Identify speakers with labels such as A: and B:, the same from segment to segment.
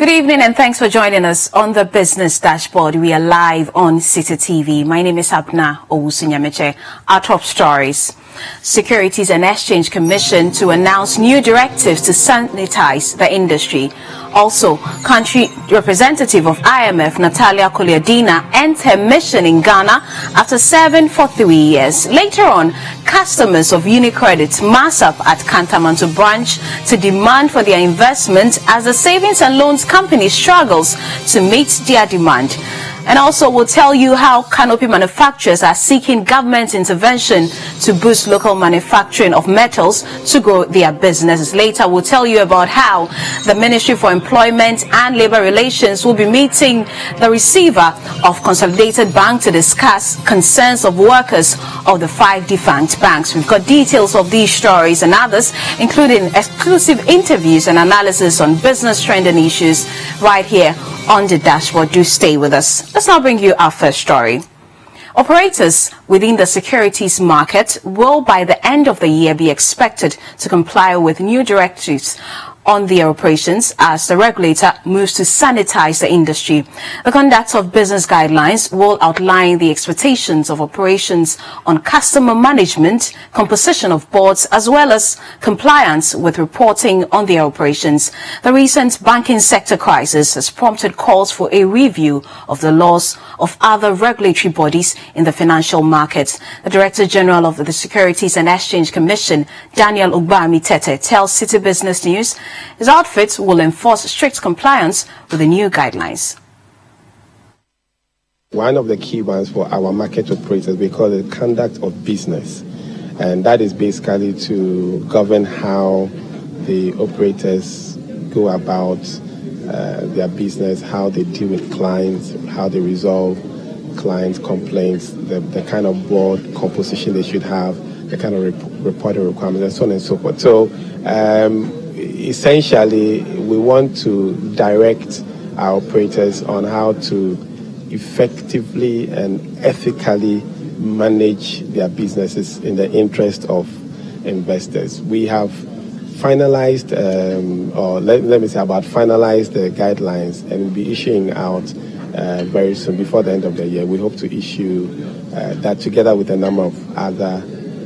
A: Good evening and thanks for joining us on the Business Dashboard. We are live on City TV. My name is Abna Owusu-Nyamiche. Our top stories. Securities and Exchange Commission to announce new directives to sanitize the industry. Also, country representative of IMF, Natalia Koliadina, ends her mission in Ghana after serving for 3 years. Later on, customers of UniCredit mass up at Kantamanto branch to demand for their investment as the savings and loans company struggles to meet their demand. And also, we'll tell you how canopy manufacturers are seeking government intervention to boost local manufacturing of metals to grow their businesses. Later, we'll tell you about how the Ministry for Employment and Labor Relations will be meeting the receiver of Consolidated Bank to discuss concerns of workers of the 5 defunct banks. We've got details of these stories and others, including exclusive interviews and analysis on business trending issues right here on the dashboard. Do stay with us. Let's now bring you our first story. Operators within the securities market will by the end of the year be expected to comply with new directives on their operations as the regulator moves to sanitize the industry. The conduct of business guidelines will outline the expectations of operations on customer management, composition of boards, as well as compliance with reporting on their operations. The recent banking sector crisis has prompted calls for a review of the laws of other regulatory bodies in the financial markets. The Director General of the Securities and Exchange Commission, Daniel Ugbami-Tete, tells City Business News his outfit will enforce strict compliance with the new guidelines.
B: One of the key ones for our market operators, we call it conduct of business. And that is basically to govern how the operators go about their business, how they deal with clients, how they resolve clients' complaints, the kind of board composition they should have, the kind of reporting requirements, and so on and so forth. So essentially, we want to direct our operators on how to effectively and ethically manage their businesses in the interest of investors. We have finalized, or let me say about finalized the guidelines, and we'll be issuing out very soon, before the end of the year. We hope to issue that together with a number of other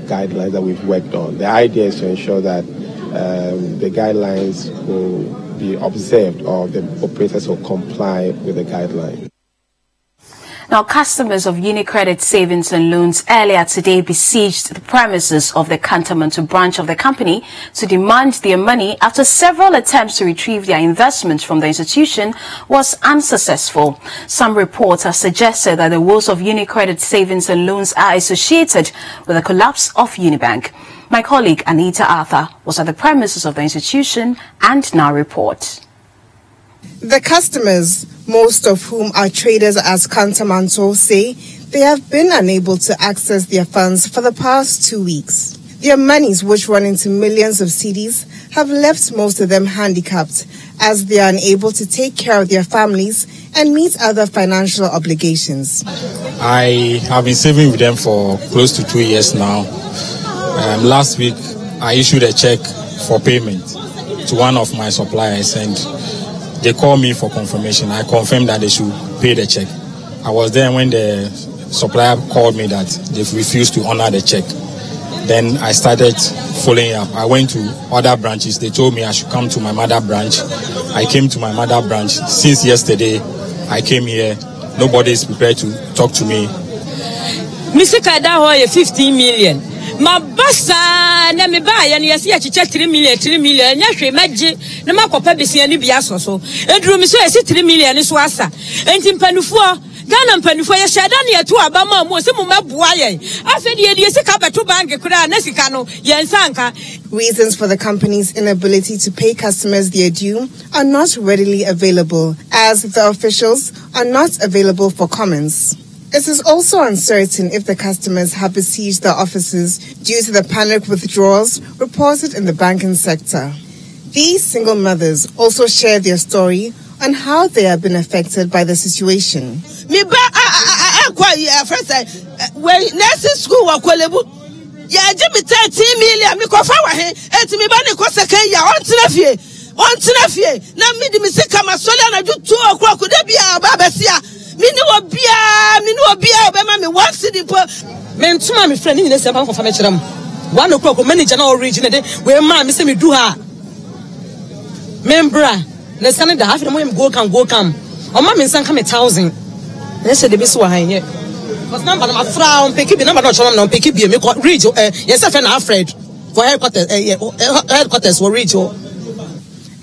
B: guidelines that we've worked on. The idea is to ensure that the guidelines will be observed, or the operators will comply with the guidelines.
A: Now, customers of UniCredit Savings and Loans earlier today besieged the premises of the Kantamanto branch of the company to demand their money after several attempts to retrieve their investments from the institution was unsuccessful. Some reports have suggested that the woes of UniCredit Savings and Loans are associated with the collapse of Unibank. My colleague Anita Arthur was at the premises of the institution and now reports.
C: The customers, most of whom are traders as Kantamanto, say they have been unable to access their funds for the past 2 weeks. Their monies, which run into millions of cedis, have left most of them handicapped as they are unable to take care of their families and meet other financial obligations.
D: I have been saving with them for close to 2 years now. Last week, I issued a check for payment to one of my suppliers, and they called me for confirmation. I confirmed that they should pay the check. I was there when the supplier called me that they've refused to honor the check. Then I started following up. I went to other branches. They told me I should come to my mother branch. I came to my mother branch. Since yesterday, I came here. Nobody is prepared to talk to me.
E: Mr. Kadaho, 15 million. My boss, na me buy and yes, 3 million. Yashi, Maggi, no Marco Pebisi and Biaso. And room is 3 million is wasa. And in Panufua, Ghana Panufua, Shadania to Abama, Mosimo Buaye. After the Yesika to Bank, Nesicano, Yansanka.
C: Reasons for the company's inability to pay customers their due are not readily available, as the officials are not available for comments. It is also uncertain if the customers have besieged the offices due to the panic withdrawals reported in the banking sector. These single mothers also share their story on how they have been affected by the situation.
E: Yeah, Jimmy 13 million. Me kofa wa he. Eti me ba ne ko second year on tena fie.
F: on Tinafie, na me di misika masole na do 2 o'clock de bia babesia. Minu obia obema me 1 cedi po. Me ntuma me friend ni nese ban for me kiram. 1 o'clock manager na origin de we ma me say me do ha. Membra, na sane da half the mo go come. O ma me nsan ka me 1,000. Na se de bi so ha here. But number na fra on pick bi number no chom na on pick bi me reach yes friend Alfred for headquarters for reach.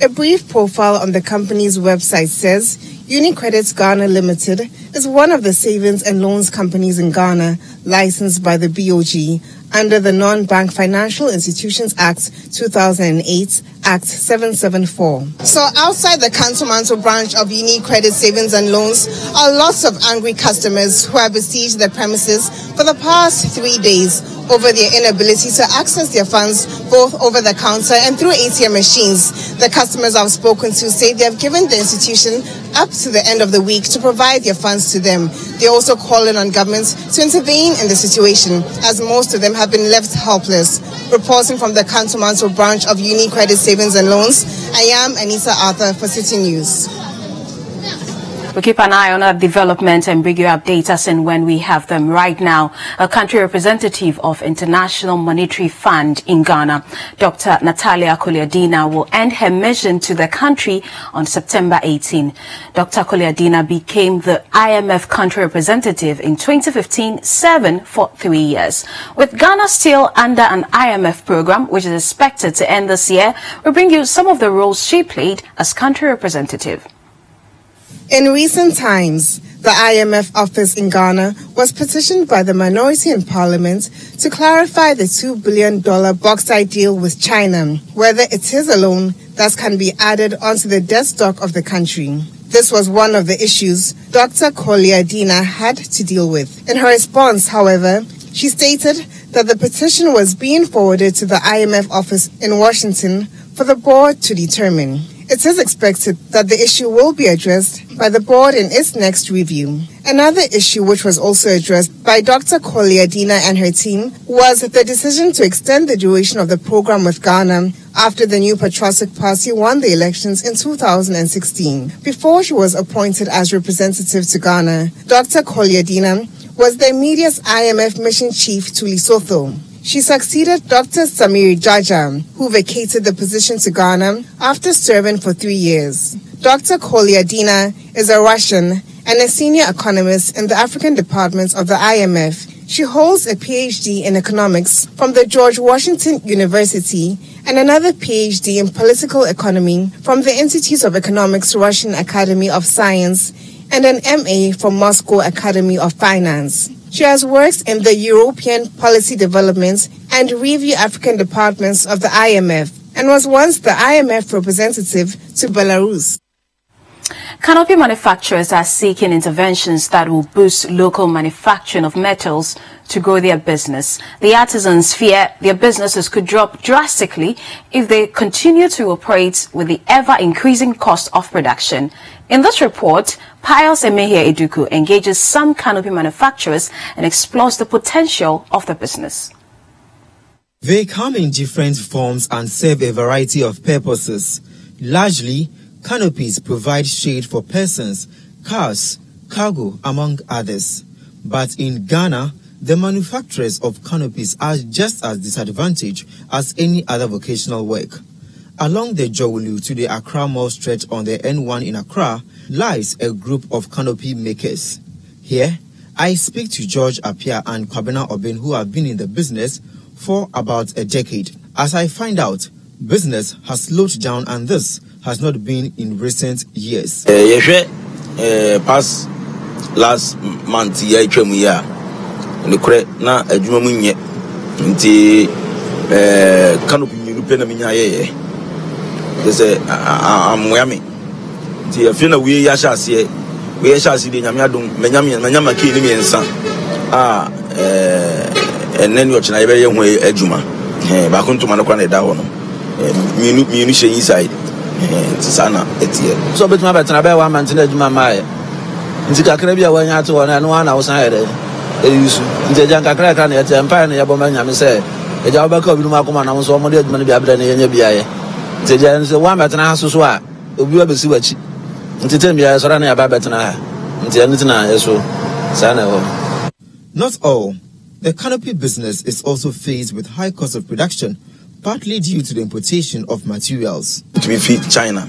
C: A brief profile on the company's website says UniCredit Ghana Limited is one of the savings and loans companies in Ghana licensed by the BOG under the Non-Bank Financial Institutions Act 2008, Act 774. So outside the Kantomanto branch of UniCredit Savings and Loans are lots of angry customers who have besieged the premises for the past 3 days over their inability to access their funds both over the counter and through ATM machines. The customers I've spoken to say they have given the institution up to the end of the week to provide their funds to them. They're also calling on government to intervene in the situation, as most of them have been left helpless. Reporting from the Kantomanto branch of UniCredit Savings and Loans, I am Anita Arthur for City News.
A: We'll keep an eye on our development and bring you updates as and when we have them. Right now, a country representative of International Monetary Fund in Ghana, Dr. Natalia Koleadina, will end her mission to the country on September 18. Dr. Koleadina became the IMF country representative in 2015, serving for 3 years. With Ghana still under an IMF program, which is expected to end this year, we'll bring you some of the roles she played as country representative.
C: In recent times, the IMF office in Ghana was petitioned by the minority in parliament to clarify the $2 billion bauxite deal with China, whether it is a loan that can be added onto the debt stock of the country. This was one of the issues Dr. Koleadina had to deal with. In her response, however, she stated that the petition was being forwarded to the IMF office in Washington for the board to determine. It is expected that the issue will be addressed by the board in its next review. Another issue which was also addressed by Dr. Koleadina and her team was the decision to extend the duration of the program with Ghana after the new Patriotic Party won the elections in 2016. Before she was appointed as representative to Ghana, Dr. Koleadina was the immediate IMF mission chief to Lesotho. She succeeded Dr. Samiri Jaja, who vacated the position to Ghana after serving for 3 years. Dr. Koleadina is a Russian and a senior economist in the African department of the IMF. She holds a PhD in economics from the George Washington University and another PhD in political economy from the Institute of Economics Russian Academy of Science and an MA from Moscow Academy of Finance. She has worked in the European Policy Development and Review African departments of the IMF and was once the IMF representative to Belarus.
A: Canopy manufacturers are seeking interventions that will boost local manufacturing of metals to grow their business. The artisans fear their businesses could drop drastically if they continue to operate with the ever-increasing cost of production. In this report, Pius Emehia Eduku engages some canopy manufacturers and explores the potential of the business.
G: They come in different forms and serve a variety of purposes. Largely, canopies provide shade for persons, cars, cargo, among others. But in Ghana, the manufacturers of canopies are just as disadvantaged as any other vocational work. Along the Jowulu to the Accra Mall stretch on the N1 in Accra lies a group of canopy makers. Here, I speak to George Apia and Kwabena Obin, who have been in the business for about a decade. As I find out, business has slowed down, and this has not been in recent years.
H: Past last month, na adwuma mu nye nti canopy nyuru pe na menya ye say amwame nti afi na we ya hyase we ya hyase de nyame adom menya ke ni miensa enen yo china ye be ye ho adwuma ba ko ntoma no kwa na da ho no minu hye inside nti sana etie so betuma betena be wa man tena adwuma maaye nti kakra bia wanya to na no na wo san here Eyusu nje janka kra na yete empire na yabo manya me se eja obaka obi no makoma na so mo de adwuma no bia bra na yenya bia ye Tejan so one better house so obi wa besi wachi. Nti tem ya so na ya ba better ha. Nti anything na eso sana.
G: Not all. The canopy business is also faced with high cost of production, partly due to the importation of materials.
H: To be feed China.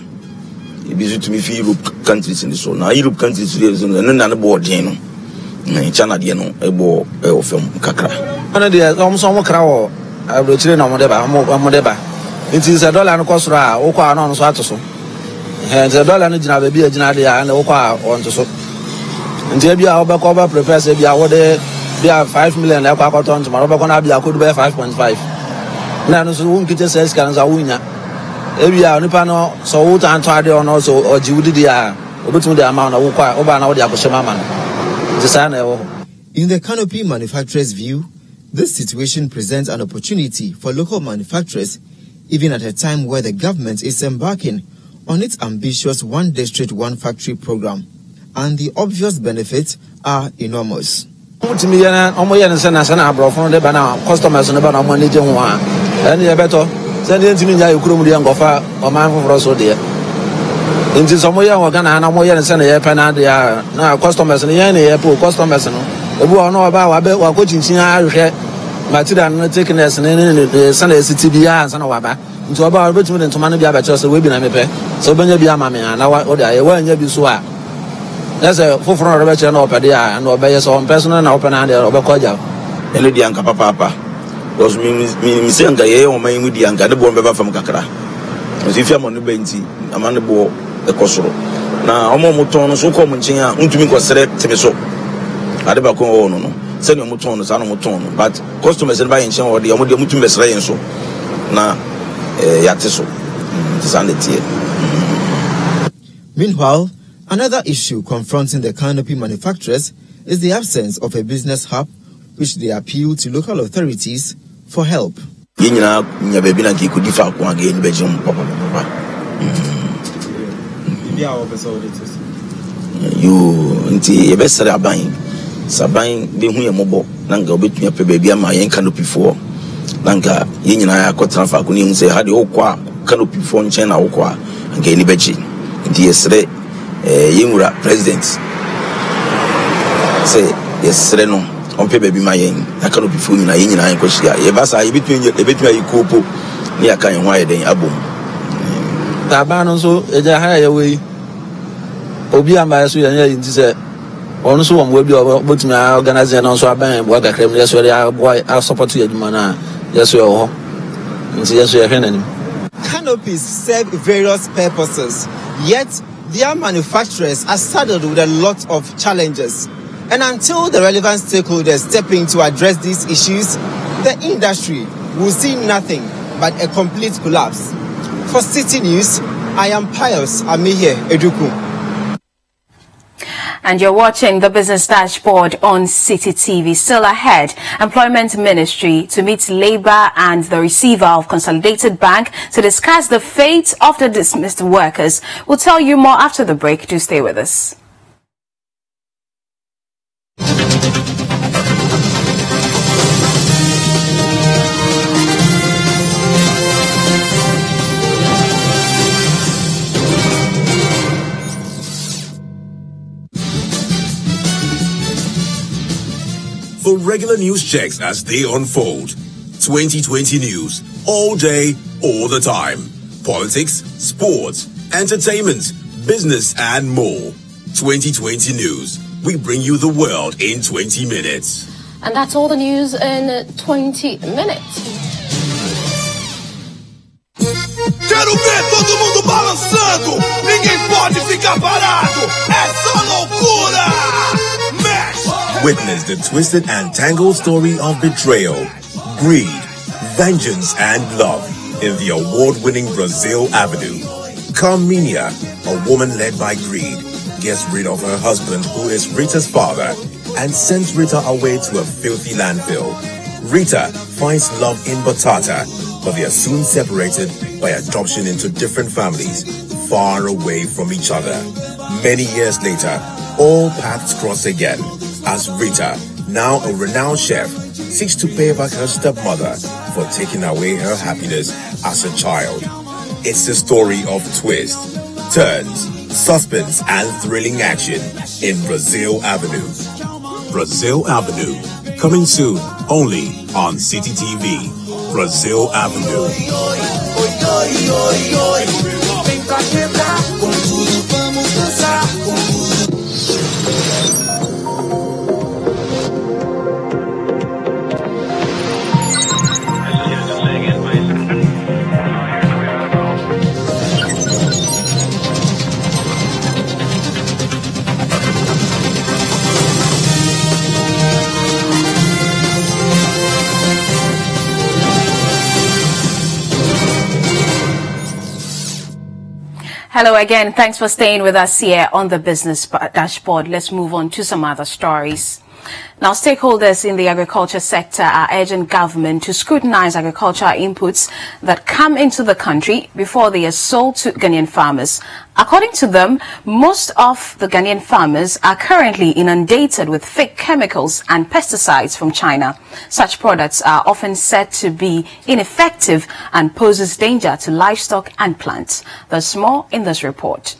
H: It be to be feed Europe countries in the so. Now Europe countries no na board no. China de no ebo ofem kakra. Ana de so mo kra wo abrochire na mo de ba. Nti se dollar no cost ra wo kwa no so atoso. The dollar no gina be agina de ya na wo kwa on to so. Nti bia wo be ko ba prepare se bia wo de bia 5 million na kwa kwaton tomorrow be ko na bia ko do be 5.5. Na no so wo nkite sales kan za wo nya. Bia nipa no so wo tan to ade on so ojiwudi dia obetum de amount na wo kwa wo ba na wo de akoshema man.
G: In the canopy manufacturers' view, this situation presents an opportunity for local manufacturers, even at a time where the government is embarking on its ambitious One District, One Factory program, and the obvious benefits are enormous.
H: Inti somo ya ngana na mo ya nse na ye pena de na customers ne ye na ye po customers no ebu ono ba wa be wa ko chinchin ahwe material no thickness ne se na city bia nse na wa ba nti oba betumi de ntoma no bia ba che so we bi na mepe so benya bia ma me na wa o de aye wa nya bi so a that's a foforo no be che na opede a na obe ye so personal na open na de obe ko ja eno di anka papa was mi se anga ye o man mu di anga de bo be ba fam kakra nti fi amon be nti amane bo ekosoro na omo muton no so ko munchen a ntumi kosere teme so ade ba ko no no se ne muton no sa no muton no but customers ne ba yen chen o de mutumi besere yen so na yate so tie.
G: Meanwhile, another issue confronting the canopy manufacturers is the absence of a business hub, which they appeal to local authorities for help.
H: Yinyina nya bebi na ki kudi fa ko again be jim papa. You nti e be sere aban saban be hu ye mobo nanga obetumi pe bebi ama yen canopy for nanga yinyina akotran fa ko ni hu se ha de okwa canopy for nchen na okwa nanga ni beji nti yesre yimura president say yesre no on pe bebi ma yen na canopy for nyina yinyina yen kwashia ye basa ye betumi ayikopo ni aka yen ho ayeden abom tabano so eja ha ye we obi amba so ye nti se onu so won we bi obotumi organize na so aban bo akakrem ye so ya boy support ye djuma na ye so ho nti ye so ye hwenanim.
G: Canopies serve various purposes, yet their manufacturers are saddled with a lot of challenges. And until the relevant stakeholders step in to address these issues, the industry will see nothing but a complete collapse. For City News, I am Pius Amihe Eduku.
A: And you're watching the Business Dashboard on City TV. Still ahead, Employment Ministry to meet Labour and the receiver of Consolidated Bank to discuss the fate of the dismissed workers. We'll tell you more after the break. Do stay with us.
I: For regular news checks as they unfold. 2020 news, all day, all the time. Politics, sports, entertainment, business, and more. 2020 news. We bring you the world in 20 minutes.
J: And that's all the news in 20 minutes.
K: Quero ver todo mundo balançando. Ninguém pode ficar parado. É só loucura.
I: Witness the twisted and tangled story of betrayal, greed, vengeance, and love in the award-winning Brazil Avenue. Carminia, a woman led by greed, gets rid of her husband, who is Rita's father, and sends Rita away to a filthy landfill. Rita finds love in Batata, but they are soon separated by adoption into different families, far away from each other. Many years later, all paths cross again, as Rita, now a renowned chef, seeks to pay back her stepmother for taking away her happiness as a child. It's the story of twists, turns, suspense, and thrilling action in Brazil Avenue. Brazil Avenue, coming soon only on City TV. Brazil Avenue.
A: Hello again. Thanks for staying with us here on the Business Dashboard. Let's move on to some other stories. Now, stakeholders in the agriculture sector are urging government to scrutinize agricultural inputs that come into the country before they are sold to Ghanaian farmers. According to them, most of the Ghanaian farmers are currently inundated with fake chemicals and pesticides from China. Such products are often said to be ineffective and poses danger to livestock and plants. There's more in this report.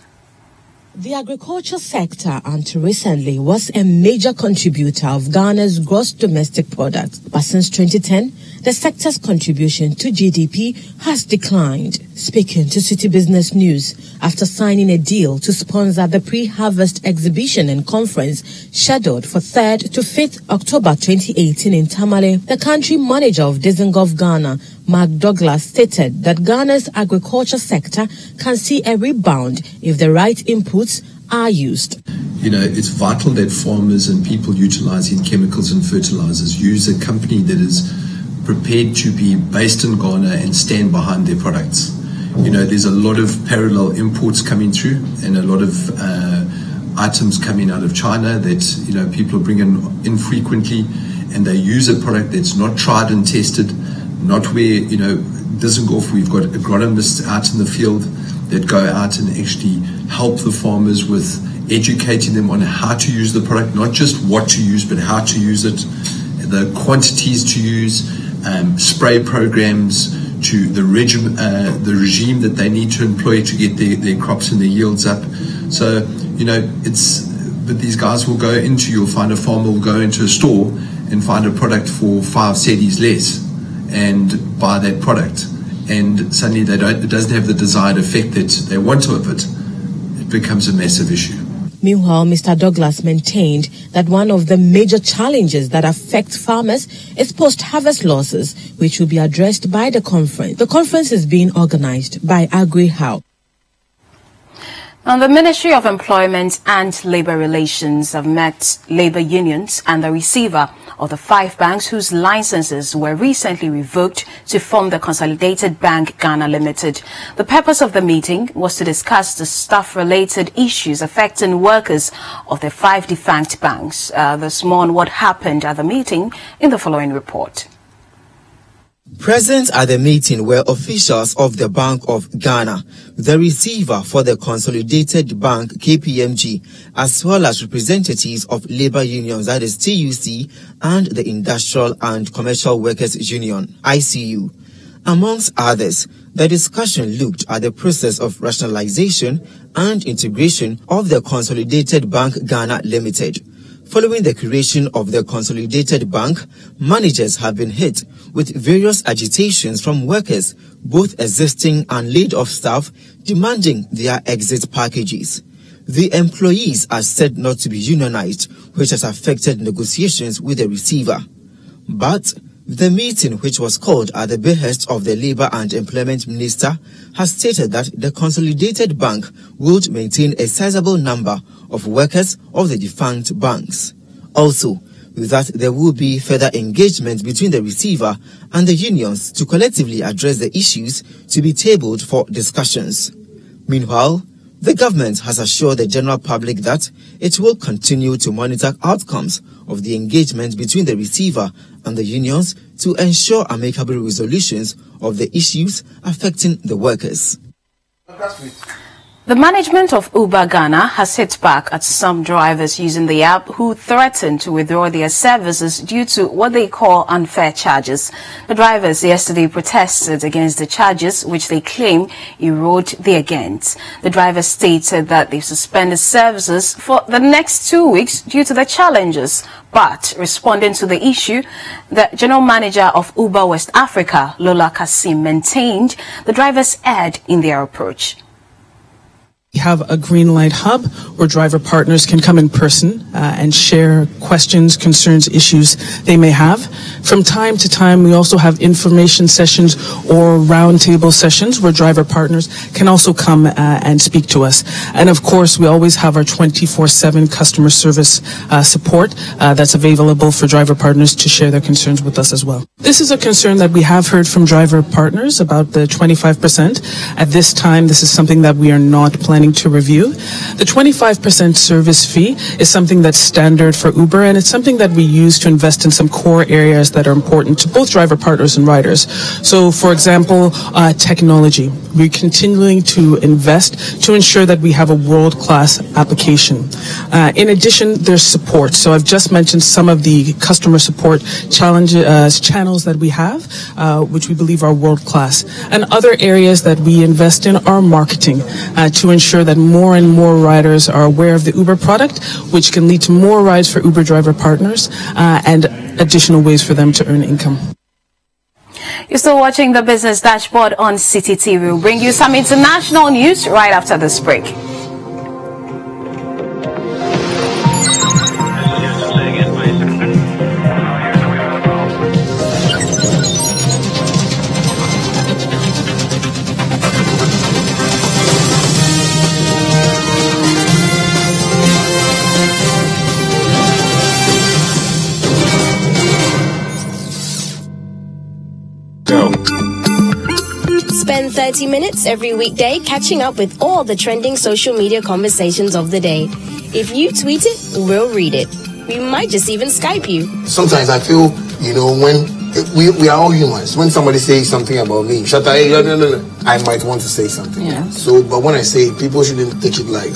L: The agriculture sector until recently was a major contributor of Ghana's gross domestic product. But since 2010, the sector's contribution to GDP has declined. Speaking to City Business News, after signing a deal to sponsor the pre-harvest exhibition and conference scheduled for 3rd to 5th October 2018 in Tamale, the country manager of Dizengoff Ghana, Mark Douglas, stated that Ghana's agriculture sector can see a rebound if the right inputs are used.
M: You know, it's vital that farmers and people utilizing chemicals and fertilizers use a company that is prepared to be based in Ghana and stand behind their products. You know, there's a lot of parallel imports coming through and a lot of items coming out of China that, you know, people are bringing in frequently, and they use a product that's not tried and tested, not where, you know, Dizengoff, we've got agronomists out in the field that go out and actually help the farmers with educating them on how to use the product, not just what to use, but how to use it, the quantities to use, spray programs, to the regime that they need to employ to get their crops and their yields up. So, you know, but these guys will go you'll find a farmer will go into a store and find a product for 5 cedis less and buy that product. And suddenly it doesn't have the desired effect that they want of it. It becomes a massive issue.
L: Meanwhile, Mr. Douglas maintained that one of the major challenges that affect farmers is post-harvest losses, which will be addressed by the conference. The conference is being organized by AgriHow.
A: Now, the Ministry of Employment and Labour Relations have met labour unions and the receiver of the 5 banks whose licenses were recently revoked to form the Consolidated Bank Ghana Limited. The purpose of the meeting was to discuss the staff-related issues affecting workers of the 5 defunct banks. There's more on what happened at the meeting in the following report.
G: Present at the meeting were officials of the Bank of Ghana, the receiver for the Consolidated Bank KPMG, as well as representatives of labor unions, that is TUC, and the Industrial and Commercial Workers Union, ICU. Amongst others, the discussion looked at the process of rationalization and integration of the Consolidated Bank Ghana Limited. Following the creation of the Consolidated Bank, managers have been hit with various agitations from workers, both existing and laid-off staff, demanding their exit packages. The employees are said not to be unionized, which has affected negotiations with the receiver. But the meeting, which was called at the behest of the Labour and Employment Minister, has stated that the Consolidated Bank would maintain a sizable number of workers of the defunct banks. Also, that there will be further engagement between the receiver and the unions to collectively address the issues to be tabled for discussions. Meanwhile, the government has assured the general public that it will continue to monitor outcomes of the engagement between the receiver and the unions to ensure amicable resolutions of the issues affecting the workers.
A: The management of Uber Ghana has hit back at some drivers using the app who threatened to withdraw their services due to what they call unfair charges. The drivers yesterday protested against the charges, which they claim erode their gains. The drivers stated that they've suspended services for the next 2 weeks due to the challenges. But responding to the issue, the general manager of Uber West Africa, Lola Kasim, maintained the drivers erred in their approach.
N: We have a green light hub where driver partners can come in person and share questions, concerns, issues they may have. From time to time, we also have information sessions or roundtable sessions where driver partners can also come and speak to us. And of course, we always have our 24/7 customer service support that's available for driver partners to share their concerns with us as well. This is a concern that we have heard from driver partners about the 25%. At this time, this is something that we are not planning to review. The 25% service fee is something that's standard for Uber, and it's something that we use to invest in some core areas that are important to both driver partners and riders. So, for example, technology. We're continuing to invest to ensure that we have a world-class application. In addition, there's support. So I've just mentioned some of the customer support channels that we have, which we believe are world-class. And other areas that we invest in are marketing, to ensure that more and more riders are aware of the Uber product, which can lead to more rides for Uber driver partners and additional ways for them to earn income.
A: You're still watching the Business Dashboard on City TV. We'll bring you some international news right after this break.
O: Spend 30 minutes every weekday catching up with all the trending social media conversations of the day. If you tweet it, we'll read it. We might just even Skype you.
P: Sometimes I feel, when we are all humans. When somebody says something about me, I might want to say something.
A: Yeah.
P: So, but when I say it, people shouldn't take it like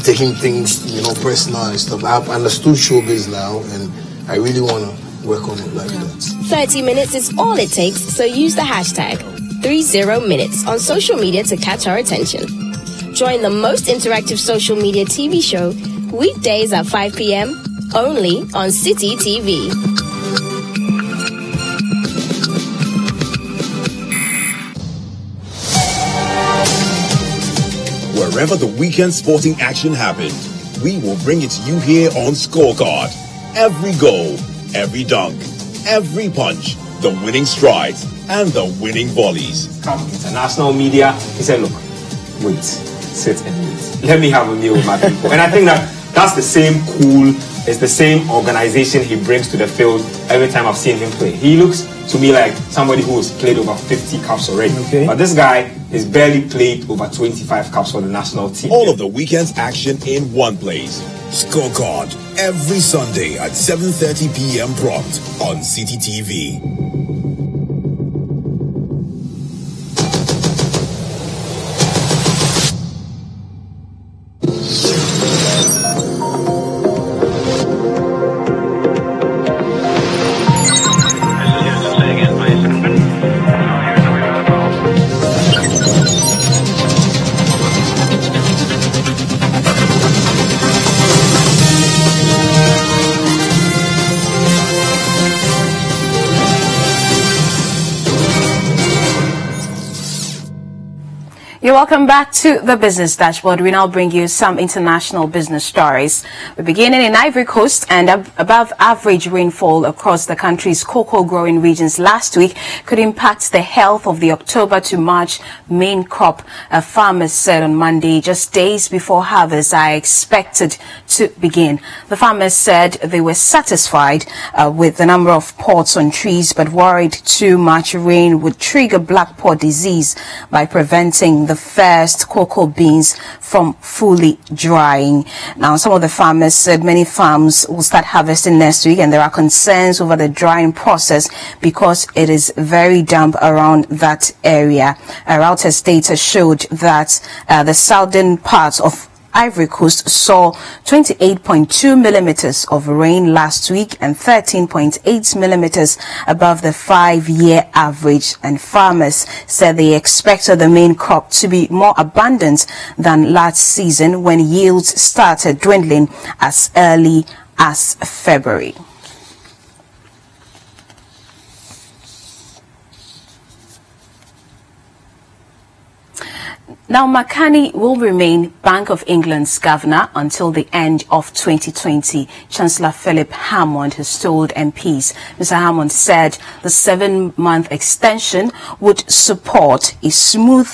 P: taking things, personal and stuff. I've understood showbiz now, and I really want to work on it like that.
O: 30 minutes is all it takes, so use the hashtag 30minutes on social media to catch our attention. Join the most interactive social media TV show weekdays at 5 p.m. only on City TV.
I: Wherever the weekend sporting action happened, we will bring it to you here on Scorecard. Every goal, every dunk, every punch, the winning strides, and the winning volleys.
Q: International media, he said, look, wait, sit and wait. Let me have a meal with my people. And I think that's the same it's the same organization he brings to the field every time I've seen him play. He looks to me like somebody who has played over 50 cups already. Okay. But this guy has barely played over 25 cups for the national team.
I: All of the weekend's action in one place. Scorecard, every Sunday at 7:30 p.m. prompt on City TV.
A: You're welcome back to the Business Dashboard. We now bring you some international business stories. We're beginning in Ivory Coast, and above average rainfall across the country's cocoa growing regions last week could impact the health of the October to March main crop, farmers said on Monday, just days before harvests are expected to begin. The farmers said they were satisfied with the number of pods on trees, but worried too much rain would trigger black pod disease by preventing the first cocoa beans from fully drying. Now, some of the farmers said many farms will start harvesting next week, and there are concerns over the drying process because it is very damp around that area. Reuters data showed that the southern parts of Ivory Coast saw 28.2 millimeters of rain last week and 13.8 millimeters above the 5-year average, and farmers said they expected the main crop to be more abundant than last season when yields started dwindling as early as February. Now, Makani will remain Bank of England's governor until the end of 2020, Chancellor Philip Hammond has told MPs. Mr. Hammond said the 7-month extension would support a smooth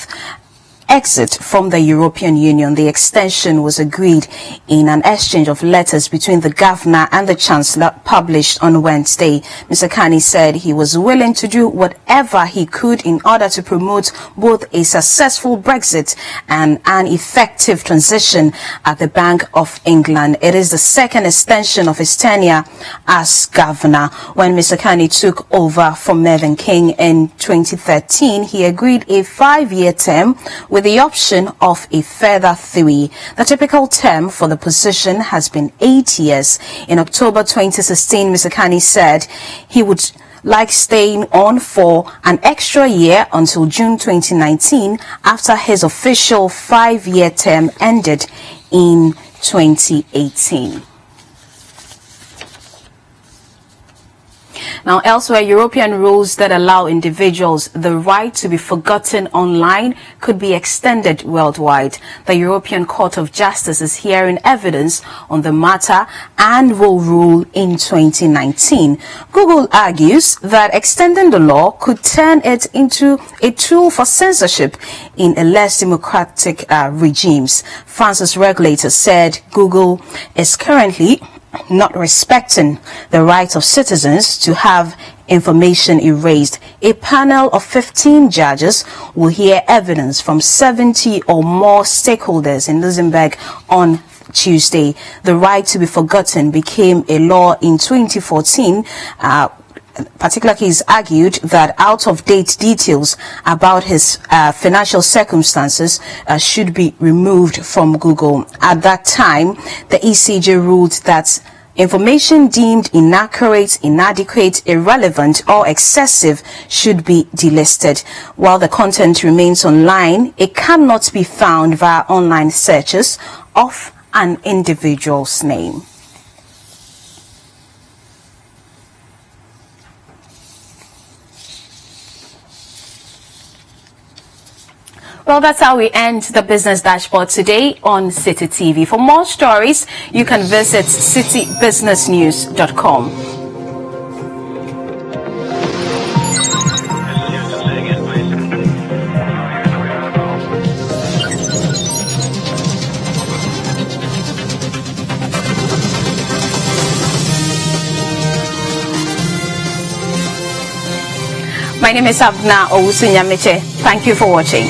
A: exit from the European Union. The extension was agreed in an exchange of letters between the governor and the chancellor published on Wednesday. Mr. Carney said he was willing to do whatever he could in order to promote both a successful Brexit and an effective transition at the Bank of England. It is the second extension of his tenure as governor. When Mr. Carney took over from Mervyn King in 2013, he agreed a 5-year term with the option of a further 3. The typical term for the position has been 8 years. In October 2016, Mr. Carney said he would like staying on for an extra year until June 2019 after his official 5-year term ended in 2018. Now, elsewhere, European rules that allow individuals the right to be forgotten online could be extended worldwide. The European Court of Justice is hearing evidence on the matter and will rule in 2019. Google argues that extending the law could turn it into a tool for censorship in a less democratic regimes. France's regulator said Google is currently not respecting the right of citizens to have information erased. A panel of 15 judges will hear evidence from 70 or more stakeholders in Luxembourg on Tuesday. The right to be forgotten became a law in 2014. Particular case argued that out-of-date details about his financial circumstances should be removed from Google. At that time, the ECJ ruled that information deemed inaccurate, inadequate, irrelevant, or excessive should be delisted. While the content remains online, it cannot be found via online searches of an individual's name. Well, that's how we end the Business Dashboard today on City TV. For more stories, you can visit citybusinessnews.com. My name is Abna Owusu-Nyameche. Thank you for watching.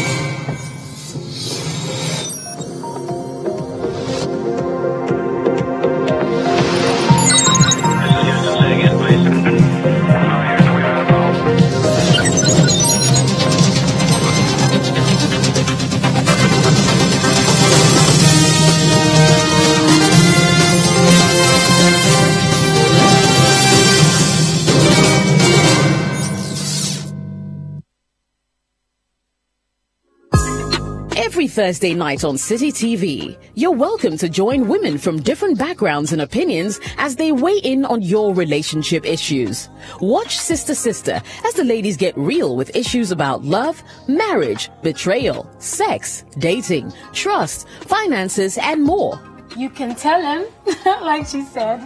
R: Every Thursday night on City TV, you're welcome to join women from different backgrounds and opinions as they weigh in on your relationship issues. Watch Sister Sister as the ladies get real with issues about love, marriage, betrayal, sex, dating, trust, finances, and more.
S: You can tell him, like she said,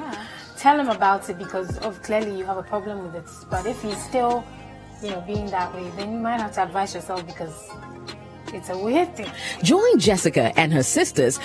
S: tell him about it because clearly you have a problem with it. But if he's still, being that way, then you might have to advise yourself because it's a weird thing.
R: Join Jessica and her sisters